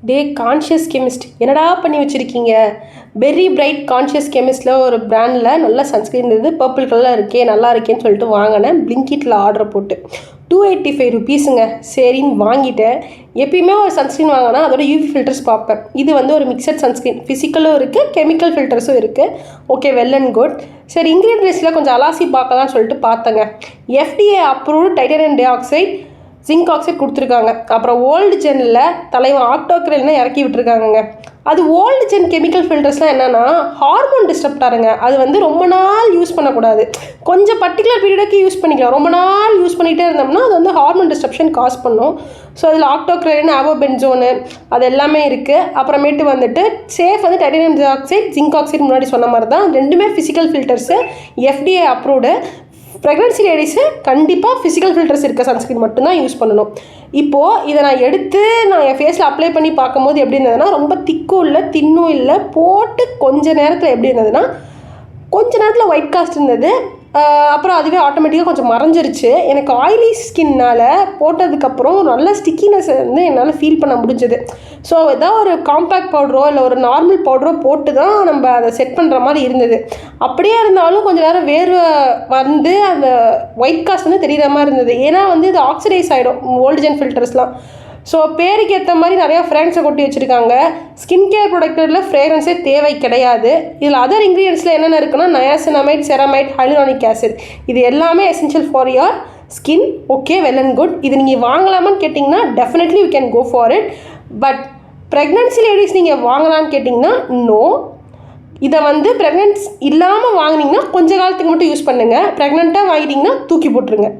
டே conscious chemist என்னடா பண்ணி வச்சுருக்கீங்க? வெரி பிரைட் கான்ஷியஸ் கெமிஸ்டில் ஒரு பிராண்டில் நல்ல சன்ஸ்க்ரீன் இருந்தது, பர்பிள் கலரில் இருக்கே நல்லா இருக்கேன்னு சொல்லிட்டு வாங்கினேன். பிளிங்கிட்டில் ஆர்டர் போட்டு 285 ருபீஸுங்க. சரின்னு வாங்கிட்டேன். எப்பயுமே ஒரு சன்ஸ்க்ரீன் வாங்கினா அதோட யூவி ஃபில்டர்ஸ் பார்ப்பேன். இது வந்து ஒரு மிக்சட் சன்ஸ்க்ரீன், ஃபிசிக்கலும் இருக்குது, கெமிக்கல் ஃபில்டர்ஸும் இருக்குது. Okay, well and good. சரி, இன்க்ரீடியன்ஸில் கொஞ்சம் அலாசி பார்க்கலாம்னு சொல்லிட்டு பார்த்தேங்க. FDA approved titanium di oxide, zinc oxide கொடுத்துருக்காங்க. அப்புறம் ஓல்டு ஜென்னில் தலைவன் ஆக்டோக்ரல்னு இறக்கி விட்டுருக்காங்கங்க. அது ஓல்டு ஜென் கெமிக்கல் ஃபில்டர்ஸ்லாம் என்னென்னா ஹார்மோன் டிஸ்டர்ப்டாருங்க. அது வந்து ரொம்ப நாள் யூஸ் பண்ணக்கூடாது, கொஞ்சம் பர்டிகுலர் பீரியடுக்கு யூஸ் பண்ணிக்கலாம். ரொம்ப நாள் யூஸ் பண்ணிகிட்டே இருந்தோம்னா அது வந்து ஹார்மோன் டிஸ்டர்ப்ஷன் காஸ் பண்ணும். ஸோ அதில் ஆக்டோக்ரலின், ஆவோபென்சோனு அது எல்லாமே இருக்குது. அப்புறமேட்டு வந்துட்டு சேஃப் வந்து titanium di oxide, zinc oxide முன்னாடி சொன்ன மாதிரி தான். ரெண்டுமே physical filters, FDA approved. Pregnancy ladies கண்டிப்பாக ஃபிசிக்கல் ஃபில்டர்ஸ் இருக்க சன்ஸ்க்ரீன் மட்டும்தான் யூஸ் பண்ணணும். இப்போது இதை நான் எடுத்து நான் என் ஃபேஸில் அப்ளை பண்ணி பார்க்கும்போது எப்படி இருந்ததுன்னா, ரொம்ப திக்கும் இல்லை தின்னும் இல்லை, போட்டு கொஞ்ச நேரத்தில் எப்படி இருந்ததுன்னா, கொஞ்ச நேரத்தில் ஒயிட் காஸ்ட் இருந்தது. அப்புறம் அதுவே ஆட்டோமேட்டிக்காக கொஞ்சம் மறைஞ்சிருச்சு. எனக்கு ஆயிலி ஸ்கின்னால் போட்டதுக்கப்புறம் நல்ல ஸ்டிக்கினஸ் வந்து என்னால் ஃபீல் பண்ண முடிஞ்சது. ஸோ ஏதாவது ஒரு காம்பேக்ட் பவுடரோ இல்லை ஒரு நார்மல் பவுடரோ போட்டு தான் நம்ம அதை செட் பண்ணுற மாதிரி இருந்தது. அப்படியே இருந்தாலும் கொஞ்சம் நேரம் வேர்வை வந்து அந்த ஒயிட் காஸ்ட் வந்து தெரிகிற மாதிரி இருந்தது. ஏன்னா வந்து இது ஆக்சிடைஸ் ஆகிடும் ஓல்டு ஜென் ஃபில்டர்ஸ்லாம். ஸோ பேருக்கு ஏற்ற மாதிரி நிறையா ஃப்ராக்ரன்ஸை கொட்டி வச்சுருக்காங்க. ஸ்கின் கேர் ப்ராடக்ட்டில் ஃப்ராக்ரன்ஸே தேவை கிடையாது. இதில் அதர் இன்க்ரீடியன்ஸில் என்னென்ன இருக்குன்னா நயாசினமைட், செரமைட், ஹைலூரானிக் ஆசிட், இது எல்லாமே essential for your skin. Okay, well and good. இது நீங்கள் வாங்கலாமான்னு கேட்டிங்கன்னா definitely you can go for it. But pregnancy ladies நீங்கள் வாங்கலான்னு கேட்டிங்கன்னா நோ. இதை வந்து ப்ரெக்னன்ஸ் இல்லாமல் வாங்கினீங்கன்னா கொஞ்ச காலத்துக்கு மட்டும் யூஸ் பண்ணுங்கள். ப்ரெக்னெண்ட்டாக வாங்கிட்டிங்கன்னா தூக்கி போட்டுருங்க.